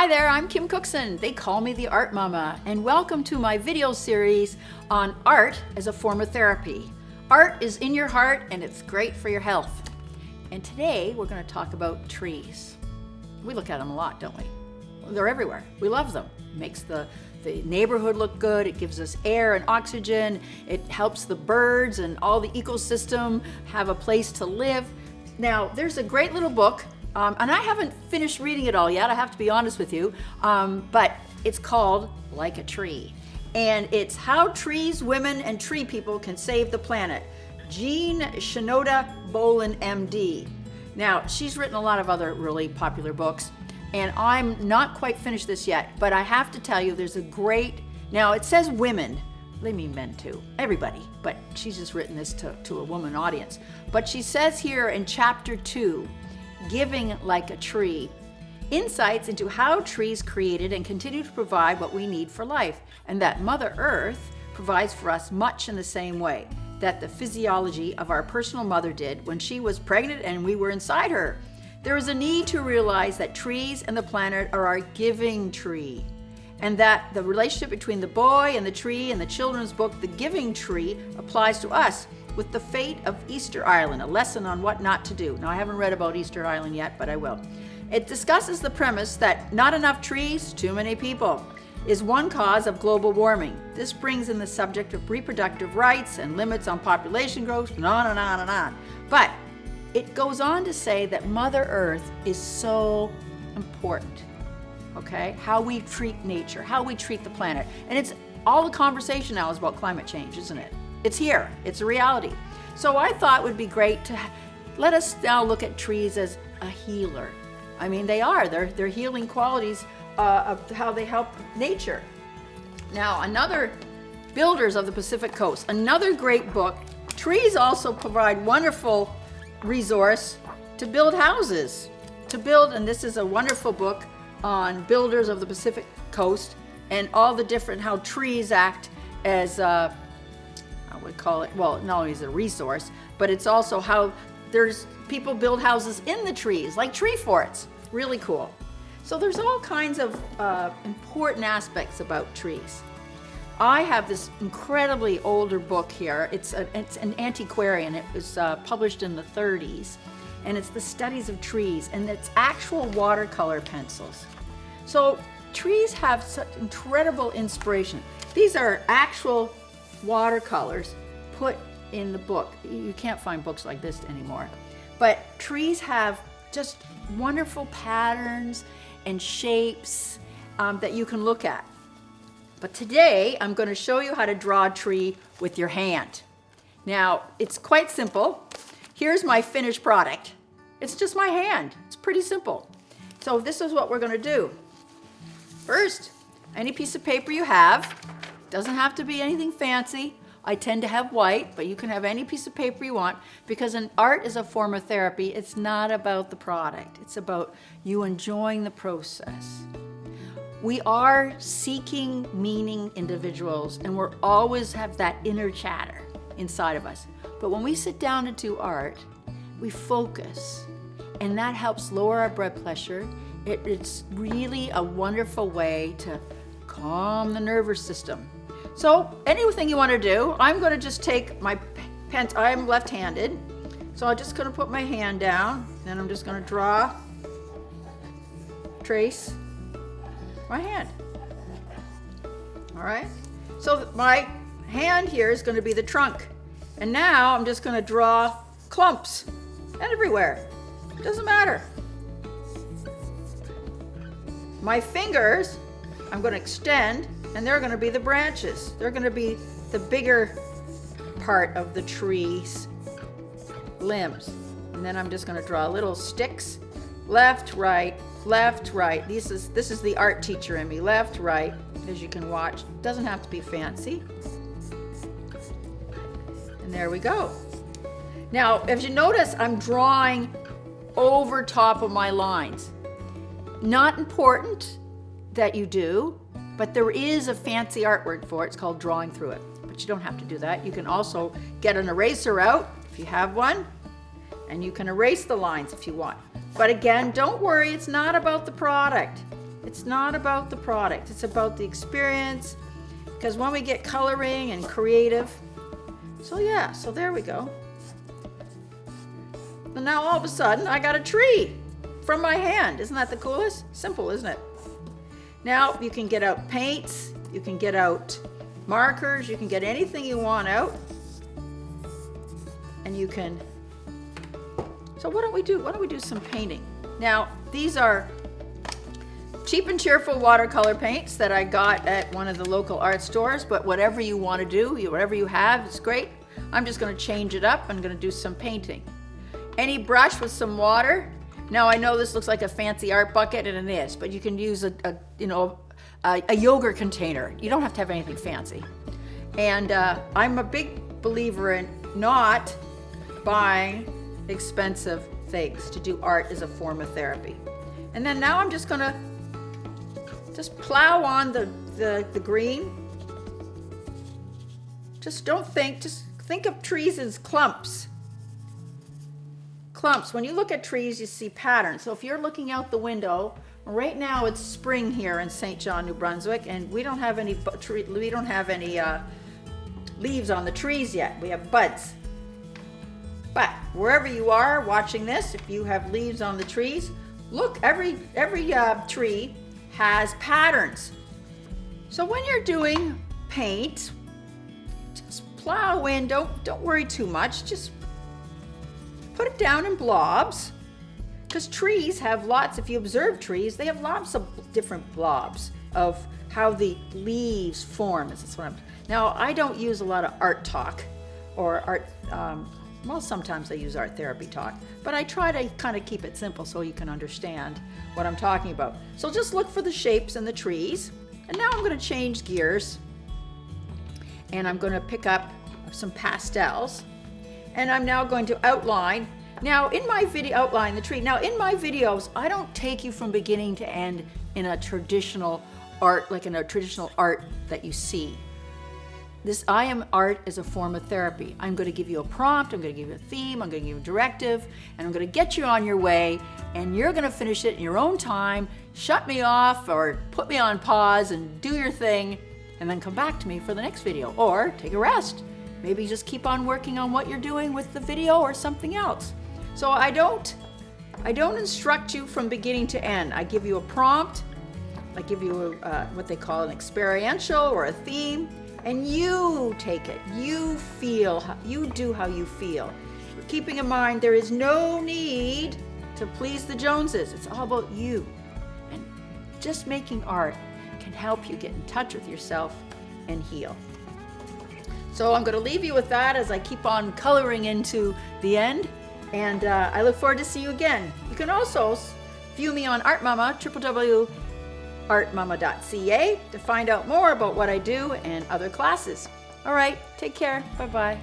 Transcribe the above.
Hi there, I'm Kim Cookson. They call me the Art Mama, and welcome to my video series on art as a form of therapy. Art is in your heart and it's great for your health. And today we're going to talk about trees. We look at them a lot, don't we? They're everywhere. We love them. It makes the neighborhood look good. It gives us air and oxygen. It helps the birds and all the ecosystem have a place to live. Now, there's a great little book, and I haven't finished reading it all yet, I have to be honest with you, but it's called Like a Tree. And it's How Trees, Women, and Tree People Can Save the Planet. Jean Shinoda Bolen, MD. Now, she's written a lot of other really popular books, and I'm not quite finished this yet, but I have to tell you there's a great, now it says women, they mean men too, everybody, but she's just written this to a woman audience. But she says here in chapter 2, Giving Like a Tree, insights into how trees created and continue to provide what we need for life, and that Mother Earth provides for us much in the same way that the physiology of our personal mother did when she was pregnant and we were inside her. There is a need to realize that trees and the planet are our giving tree, and that the relationship between the boy and the tree in the children's book, The Giving Tree, applies to us with the fate of Easter Island, a lesson on what not to do. Now, I haven't read about Easter Island yet, but I will. It discusses the premise that not enough trees, too many people, is one cause of global warming. This brings in the subject of reproductive rights and limits on population growth, and on and on and on. But it goes on to say that Mother Earth is so important, okay? How we treat nature, how we treat the planet. And it's all the conversation now is about climate change, isn't it? It's here, it's a reality. So I thought it would be great to let us now look at trees as a healer. I mean, they are, they're healing qualities of how they help nature. Now, another, Builders of the Pacific Coast, another great book. Trees also provide wonderful resource to build houses, and this is a wonderful book on builders of the Pacific Coast and all the different, how trees act as, I would call it, well, not only is it a resource, but it's also how there's people build houses in the trees, like tree forts. Really cool. So there's all kinds of important aspects about trees. I have this incredibly older book here. It's an antiquarian. It was published in the 30s, and it's the studies of trees, and it's actual watercolor pencils. So trees have such incredible inspiration. These are actual watercolors put in the book. You can't find books like this anymore. But trees have just wonderful patterns and shapes that you can look at. But today, I'm going to show you how to draw a tree with your hand. Now, it's quite simple. Here's my finished product. It's just my hand. It's pretty simple. So this is what we're going to do. First, any piece of paper you have. Doesn't have to be anything fancy. I tend to have white, but you can have any piece of paper you want, because art is a form of therapy. It's not about the product. It's about you enjoying the process. We are seeking meaning individuals, and we're always have that inner chatter inside of us. But when we sit down to do art, we focus, and that helps lower our blood pressure. It's really a wonderful way to calm the nervous system. So anything you want to do, I'm going to just take my pen. I'm left-handed, so I'm just going to put my hand down, and I'm just going to draw, trace my hand. All right, so my hand here is going to be the trunk, and now I'm just going to draw clumps everywhere. Doesn't matter. My fingers, I'm going to extend, and they're going to be the branches. They're going to be the bigger part of the tree's limbs. And then I'm just going to draw little sticks, left, right, left, right. This is the art teacher in me. Left, right, as you can watch. Doesn't have to be fancy. And there we go. Now, if you notice, I'm drawing over top of my lines. Not important that you do, but there is a fancy art word for it. It's called drawing through it. But you don't have to do that. You can also get an eraser out if you have one, and you can erase the lines if you want. But again, don't worry, it's not about the product. It's not about the product, it's about the experience, because when we get coloring and creative, so yeah, so there we go. And now all of a sudden I got a tree from my hand. Isn't that the coolest? Simple, isn't it? Now you can get out paints, you can get out markers, you can get anything you want out. And you can, so why don't we do some painting? Now, these are cheap and cheerful watercolor paints that I got at one of the local art stores, but whatever you want to do, whatever you have, it's great. I'm just going to change it up. I'm going to do some painting. Any brush with some water. Now, I know this looks like a fancy art bucket, and it is, but you can use a yogurt container. You don't have to have anything fancy. And I'm a big believer in not buying expensive things to do art as a form of therapy. And then now I'm just going to plow on the green. Just think of trees as clumps. When you look at trees, you see patterns. So if you're looking out the window, right now it's spring here in St. John, New Brunswick, and we don't have any leaves on the trees yet. We have buds. But wherever you are watching this, if you have leaves on the trees, look, every tree has patterns. So when you're doing paint, just plow in. Don't worry too much. Just put it down in blobs, because trees have lots, if you observe trees, they have lots of different blobs of how the leaves form. Now, I don't use a lot of art talk or art, well, sometimes I use art therapy talk, but I try to kind of keep it simple so you can understand what I'm talking about. So just look for the shapes in the trees. And now I'm going to change gears, and I'm going to pick up some pastels. And I'm now going to outline. Now in my video, outline the tree. Now in my videos, I don't take you from beginning to end in a traditional art, like in a traditional art that you see. I am art as a form of therapy. I'm going to give you a prompt, I'm going to give you a theme, I'm going to give you a directive, and I'm going to get you on your way, and you're going to finish it in your own time, shut me off or put me on pause and do your thing, and then come back to me for the next video, or take a rest. Maybe just keep on working on what you're doing with the video or something else. So I don't instruct you from beginning to end. I give you a prompt, I give you what they call an experiential or a theme, and you take it. You feel, you do how you feel. Keeping in mind, there is no need to please the Joneses. It's all about you. And just making art can help you get in touch with yourself and heal. So I'm going to leave you with that as I keep on coloring into the end. And I look forward to see you again. You can also view me on ArtMama, www.artmama.ca, to find out more about what I do and other classes. All right, take care. Bye-bye.